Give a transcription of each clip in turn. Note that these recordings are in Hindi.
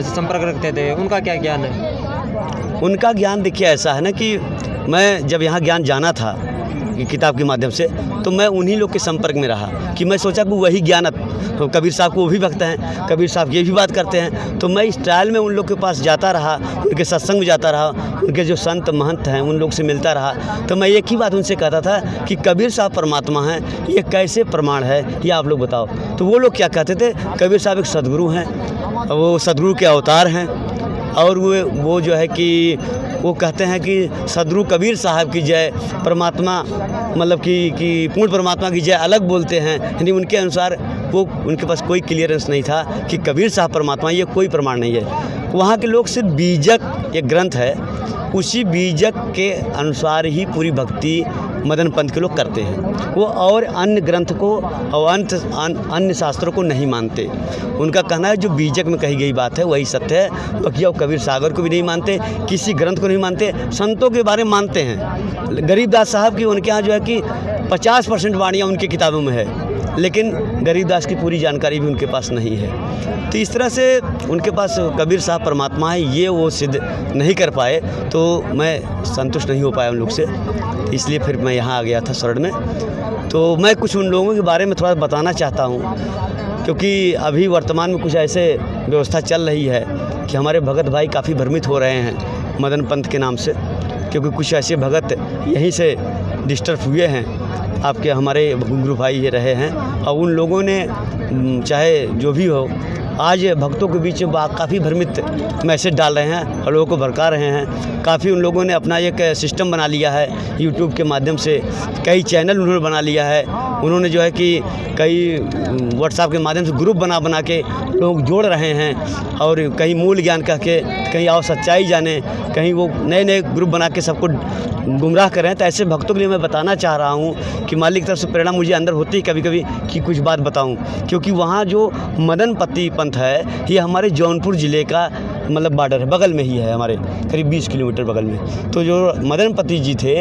वहाँ से संपर्क रखते थे, उनका क्या ज्ञान है? उनका ज्ञान देखिए ऐसा है ना कि मैं जब यहाँ ज्ञान जाना था किताब के माध्यम से, तो मैं उन्हीं लोग के संपर्क में रहा कि मैं सोचा कि वही ज्ञान कबीर साहब को वो भी भक्त हैं, कबीर साहब ये भी बात करते हैं, तो मैं इस ट्रायल में उन लोग के पास जाता रहा, उनके सत्संग में जाता रहा, उनके जो संत महंत हैं उन लोग से मिलता रहा। तो मैं एक ही बात उनसे कहता था कि कबीर साहब परमात्मा हैं, ये कैसे प्रमाण है, ये आप लोग बताओ। तो वो लोग क्या कहते थे, कबीर साहब एक सदगुरु हैं, वो सदगुरु के अवतार हैं, और वो जो है कि वो कहते हैं कि सदगुरु कबीर साहब की जय, परमात्मा मतलब कि पूर्ण परमात्मा की जय अलग बोलते हैं। यानी उनके अनुसार वो उनके पास कोई क्लियरेंस नहीं था कि कबीर साहब परमात्मा, ये कोई प्रमाण नहीं है। वहाँ के लोग सिर्फ बीजक एक ग्रंथ है, उसी बीजक के अनुसार ही पूरी भक्ति मदन पंथ के लोग करते हैं। वो और अन्य ग्रंथ को और अन्य शास्त्रों को नहीं मानते। उनका कहना है जो बीजक में कही गई बात है वही सत्य है। बाकी वो कबीर सागर को भी नहीं मानते, किसी ग्रंथ को नहीं मानते, संतों के बारे में मानते हैं। गरीबदास साहब की उनके यहाँ जो है कि 50% वाणियाँ उनकी किताबों में है, लेकिन गरीबदास की पूरी जानकारी भी उनके पास नहीं है। तो इस तरह से उनके पास कबीर साहब परमात्मा है ये वो सिद्ध नहीं कर पाए, तो मैं संतुष्ट नहीं हो पाया उन लोग से, इसलिए फिर मैं यहाँ आ गया था शरण में। तो मैं कुछ उन लोगों के बारे में थोड़ा बताना चाहता हूँ, क्योंकि अभी वर्तमान में कुछ ऐसे व्यवस्था चल रही है कि हमारे भगत भाई काफ़ी भ्रमित हो रहे हैं मदन पंथ के नाम से, क्योंकि कुछ ऐसे भगत यहीं से डिस्टर्ब हुए हैं, आपके हमारे गुरु भाई ये रहे हैं, और उन लोगों ने चाहे जो भी हो आज भक्तों के बीच में काफ़ी भ्रमित मैसेज डाल रहे हैं और लोगों को भड़का रहे हैं। काफ़ी उन लोगों ने अपना एक सिस्टम बना लिया है, यूट्यूब के माध्यम से कई चैनल उन्होंने बना लिया है। उन्होंने जो है कि कई व्हाट्सएप के माध्यम से ग्रुप बना के लोग जोड़ रहे हैं, और कहीं मूल ज्ञान कह के, कहीं आओ सच्चाई जाने, कहीं वो नए ग्रुप बना के सबको गुमराह कर रहे हैं। तो ऐसे भक्तों के लिए मैं बताना चाह रहा हूँ कि मालिक की तरफ से प्रेरणा मुझे अंदर होती है कभी कभी कि कुछ बात बताऊँ, क्योंकि वहाँ जो मदन पति पंथ है ये हमारे जौनपुर ज़िले का मतलब बॉर्डर है, बगल में ही है, हमारे करीब 20 किलोमीटर बगल में। तो जो मदन पति जी थे,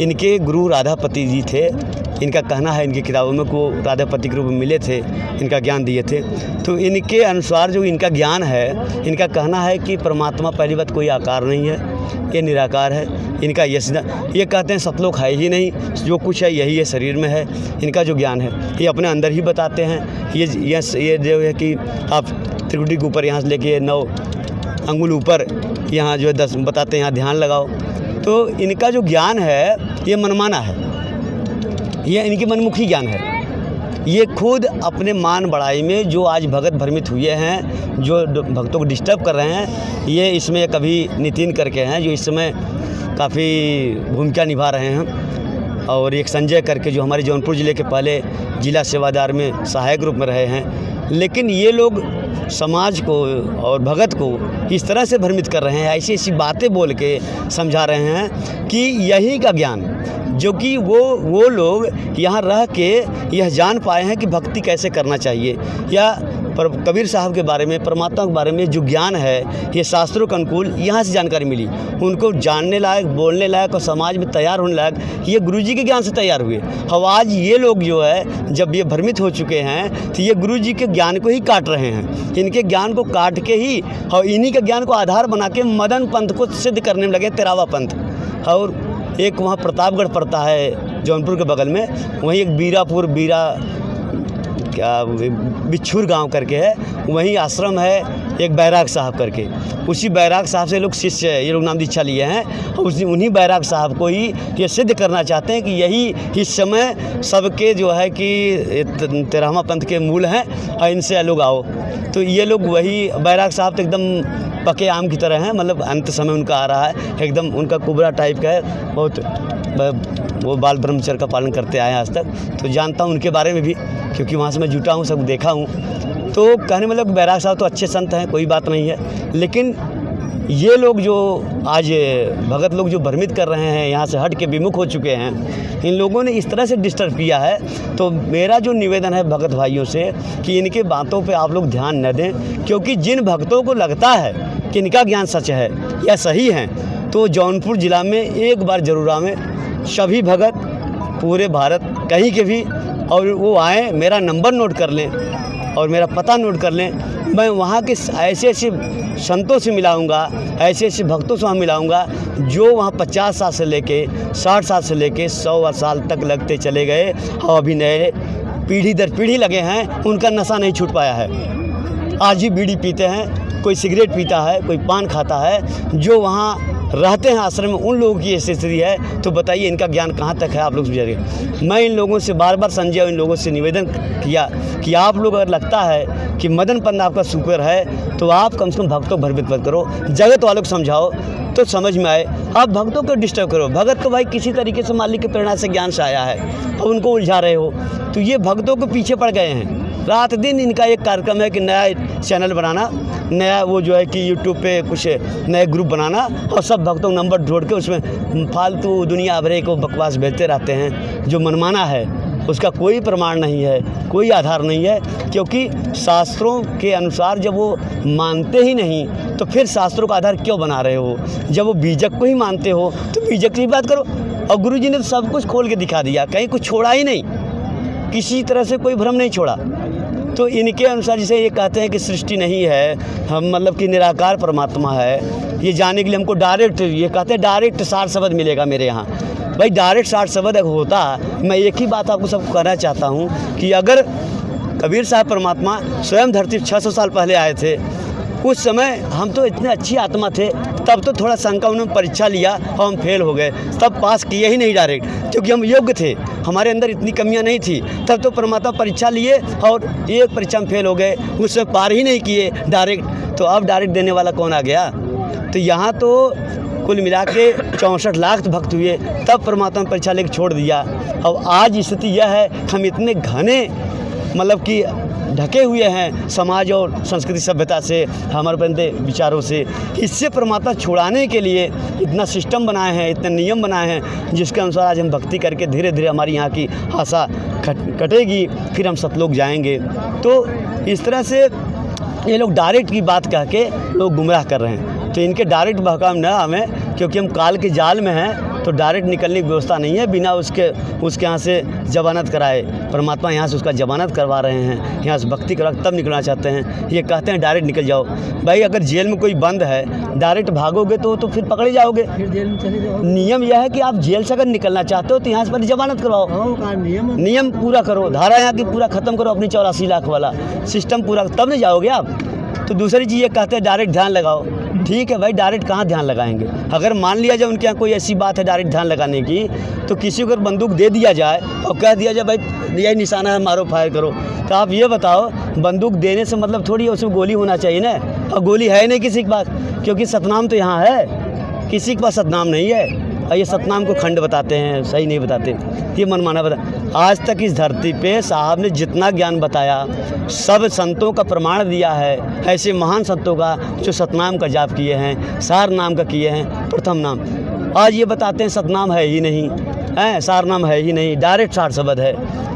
इनके गुरु राधापति जी थे। इनका कहना है इनकी किताबों में को राधापति के रूप में मिले थे, इनका ज्ञान दिए थे। तो इनके अनुसार जो इनका ज्ञान है, इनका कहना है कि परमात्मा पहली बात कोई आकार नहीं है, ये निराकार है। इनका ये कहते हैं सतलोक है ही नहीं, जो कुछ है यही है शरीर में है। इनका जो ज्ञान है ये अपने अंदर ही बताते हैं। ये जो है कि आप त्रिकुटी के ऊपर यहाँ से लेके 9 अंगुल ऊपर यहाँ जो है 10 बताते हैं, यहाँ ध्यान लगाओ। तो इनका जो ज्ञान है ये मनमाना है, ये इनकी मनमुखी ज्ञान है। ये खुद अपने मान बढ़ाई में जो आज भगत भ्रमित हुए हैं, जो भक्तों को डिस्टर्ब कर रहे हैं, ये इसमें एक अभी नितिन करके हैं जो इस समय काफ़ी भूमिका निभा रहे हैं, और एक संजय करके जो हमारे जौनपुर ज़िले के पहले जिला सेवादार में सहायक रूप में रहे हैं। लेकिन ये लोग समाज को और भगत को इस तरह से भ्रमित कर रहे हैं, ऐसी ऐसी बातें बोल के समझा रहे हैं कि यही का ज्ञान जो कि वो लोग यहाँ रह के यह जान पाए हैं कि भक्ति कैसे करना चाहिए, या पर कबीर साहब के बारे में, परमात्मा के बारे में जो ज्ञान है ये शास्त्रों के अनुकूल यहाँ से जानकारी मिली। उनको जानने लायक, बोलने लायक और समाज में तैयार होने लायक ये गुरुजी के ज्ञान से तैयार हुए। अब आज ये लोग जो है जब ये भ्रमित हो चुके हैं तो ये गुरुजी के ज्ञान को ही काट रहे हैं। इनके ज्ञान को काट के ही और इन्हीं के ज्ञान को आधार बना के मदन पंथ को सिद्ध करने में लगे, तेरावा पंथ। और एक वहाँ प्रतापगढ़ पड़ता है जौनपुर के बगल में, वहीं एक बीरा क्या बिच्छुर गांव करके है, वहीं आश्रम है एक बैराग साहब करके। उसी बैराग साहब से लोग शिष्य ये लोग नाम दीक्षा लिए हैं, उन्हीं बैराग साहब को ही ये सिद्ध करना चाहते हैं कि यही इस समय सबके जो है कि 13वां पंथ के मूल हैं और इनसे लोग आओ। तो ये लोग वही बैराग साहब तो एकदम पके आम की तरह हैं, मतलब अंत समय उनका आ रहा है, एकदम उनका कुबरा टाइप का है, बहुत वो बाल ब्रह्मचर्य का पालन करते आए हैं आज तक। तो जानता हूँ उनके बारे में भी, क्योंकि वहाँ से मैं जुटा हूँ, सब देखा हूँ। तो कहने मतलब बैराग साहब तो अच्छे संत हैं, कोई बात नहीं है, लेकिन ये लोग जो आज भगत लोग जो भ्रमित कर रहे हैं, यहाँ से हट के विमुख हो चुके हैं, इन लोगों ने इस तरह से डिस्टर्ब किया है। तो मेरा जो निवेदन है भगत भाइयों से कि इनके बातों पे आप लोग ध्यान न दें, क्योंकि जिन भक्तों को लगता है कि इनका ज्ञान सच है या सही है, तो जौनपुर ज़िला में एक बार ज़रूर आवें, सभी भगत पूरे भारत कहीं के भी, और वो आएँ, मेरा नंबर नोट कर लें और मेरा पता नोट कर लें। मैं वहाँ के ऐसे ऐसे संतों से मिलाऊंगा, ऐसे ऐसे भक्तों से वहाँ मिलाऊंगा जो वहाँ 50 साल से लेके 60 साल से लेके 100 साल तक लगते चले गए और अभी नए पीढ़ी दर पीढ़ी लगे हैं, उनका नशा नहीं छूट पाया है। आज भी बीड़ी पीते हैं, कोई सिगरेट पीता है, कोई पान खाता है। जो वहाँ रहते हैं आश्रम में, उन लोगों की ऐसी स्थिति है, तो बताइए इनका ज्ञान कहाँ तक है आप लोग समझिए। मैं इन लोगों से बार बार संजय और इन लोगों से निवेदन किया कि आप लोग अगर लगता है कि मदन पंथ आपका सुपर है तो आप कम से कम भक्तों भ्रमित मत करो, जगत वालों को समझाओ तो समझ में आए। आप भक्तों को डिस्टर्ब करो। भगत तो भाई किसी तरीके से मालिक की प्रेरणा से ज्ञान से आया है और उनको उलझा रहे हो, तो ये भक्तों के पीछे पड़ गए हैं। रात दिन इनका एक कार्यक्रम है कि नया चैनल बनाना, नया वो जो है कि यूट्यूब पे कुछ नए ग्रुप बनाना और सब भक्तों को नंबर जोड़ के उसमें फालतू दुनिया भरे को बकवास भेजते रहते हैं। जो मनमाना है उसका कोई प्रमाण नहीं है, कोई आधार नहीं है, क्योंकि शास्त्रों के अनुसार जब वो मानते ही नहीं तो फिर शास्त्रों का आधार क्यों बना रहे हो। जब वो बीजक को ही मानते हो तो बीजक की बात करो। और गुरुजी ने तो सब कुछ खोल के दिखा दिया, कहीं कुछ छोड़ा ही नहीं, किसी तरह से कोई भ्रम नहीं छोड़ा। तो इनके अनुसार जैसे ये कहते हैं कि सृष्टि नहीं है, हम मतलब कि निराकार परमात्मा है, ये जानने के लिए हमको डायरेक्ट, ये कहते हैं डायरेक्ट 60 शब्द मिलेगा मेरे यहाँ। भाई डायरेक्ट 60 शब्द अगर होता, मैं एक ही बात आपको सबको कहना चाहता हूँ कि अगर कबीर साहब परमात्मा स्वयं धरती 600 साल पहले आए थे, उस समय हम तो इतने अच्छी आत्मा थे, तब तो थोड़ा शंका उन्होंने परीक्षा लिया और हम फेल हो गए, तब पास किए ही नहीं डायरेक्ट, क्योंकि हम योग्य थे, हमारे अंदर इतनी कमियां नहीं थी। तब तो परमात्मा परीक्षा लिए और एक परीक्षा में फेल हो गए, उसमें पार ही नहीं किए डायरेक्ट। तो अब डायरेक्ट देने वाला कौन आ गया। तो यहाँ तो कुल मिला के 64 लाख भक्त हुए, तब परमात्मा ने परीक्षा लेकर छोड़ दिया। अब आज स्थिति यह है, हम इतने घने मतलब कि ढके हुए हैं समाज और संस्कृति सभ्यता से, हमारे बंदे विचारों से। इससे परमात्मा छुड़ाने के लिए इतना सिस्टम बनाए हैं, इतने नियम बनाए हैं, जिसके अनुसार आज हम भक्ति करके धीरे धीरे हमारी यहाँ की आशा कटेगी, फिर हम सतलोक जाएंगे। तो इस तरह से ये लोग डायरेक्ट की बात कह के लोग गुमराह कर रहे हैं। तो इनके डायरेक्ट बहकाम न हमें, क्योंकि हम काल के जाल में हैं, तो डायरेक्ट निकलने की व्यवस्था नहीं है बिना उसके यहाँ से जमानत कराए। परमात्मा यहाँ से उसका जमानत करवा रहे हैं, यहाँ से भक्ति करा तब निकलना चाहते हैं। ये कहते हैं डायरेक्ट निकल जाओ। भाई अगर जेल में कोई बंद है, डायरेक्ट भागोगे तो फिर पकड़े जाओगे, फिर जेल में चले जाओगे। नियम यह है कि आप जेल से अगर निकलना चाहते हो तो यहाँ से पहले जमानत करवाओ, नियम पूरा करो, धारा यहाँ की पूरा ख़त्म करो, अपनी 84 लाख वाला सिस्टम पूरा, तब नहीं जाओगे आप। तो दूसरी चीज़ ये कहते हैं डायरेक्ट ध्यान लगाओ। ठीक है भाई, डायरेक्ट कहाँ ध्यान लगाएंगे। अगर मान लिया जाए उनके यहाँ कोई ऐसी बात है डायरेक्ट ध्यान लगाने की, तो किसी को अगर बंदूक दे दिया जाए और कह दिया जाए भाई यही निशाना है, मारो फायर करो, तो आप ये बताओ बंदूक देने से मतलब थोड़ी उसमें गोली होना चाहिए ना। और गोली है नहीं किसी के पास, क्योंकि सतनाम तो यहाँ है, किसी के पास सतनाम नहीं है। और ये सतनाम को खंड बताते हैं, सही नहीं बताते, ये मनमाना बता। आज तक इस धरती पे साहब ने जितना ज्ञान बताया, सब संतों का प्रमाण दिया है, ऐसे महान संतों का जो सतनाम का जाप किए हैं, सार नाम का किए हैं, प्रथम नाम। आज ये बताते हैं सतनाम है ही नहीं, सार नाम है ही नहीं, डायरेक्ट 60 शब्द है।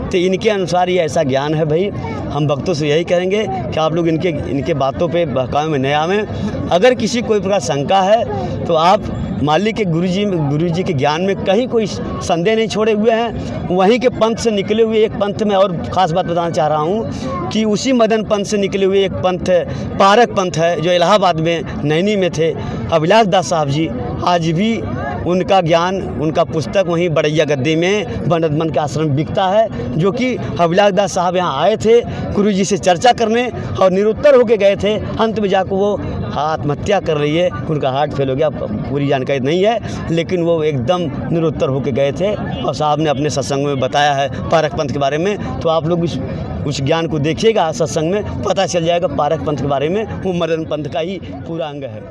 तो इनके अनुसार ये ऐसा ज्ञान है। भाई हम भक्तों से यही कहेंगे कि आप लोग इनके बातों पे बहकावे में न आवें। अगर किसी कोई प्रकार शंका है तो आप मालिक के गुरुजी के ज्ञान में कहीं कोई संदेह नहीं छोड़े हुए हैं। वहीं के पंथ से निकले हुए एक पंथ में और ख़ास बात बताना चाह रहा हूँ कि उसी मदन पंथ से निकले हुए एक पंथ है, पारक पंथ है, जो इलाहाबाद में नैनी में थे, अभिलाष दास साहब जी। आज भी उनका ज्ञान, उनका पुस्तक वहीं बड़ैया गद्दी में बनदमन के आश्रम में बिकता है, जो कि अभिलाष दास साहब यहाँ आए थे गुरुजी से चर्चा करने और निरुत्तर होके गए थे। अंत में जाकर वो आत्महत्या कर रही है, उनका हार्ट फेल हो गया, पूरी जानकारी नहीं है, लेकिन वो एकदम निरुत्तर होके गए थे और साहब ने अपने सत्संग में बताया है पारक पंथ के बारे में। तो आप लोग उस ज्ञान को देखिएगा सत्संग में, पता चल जाएगा पारक पंथ के बारे में, वो मदन पंथ का ही पूरा अंग है।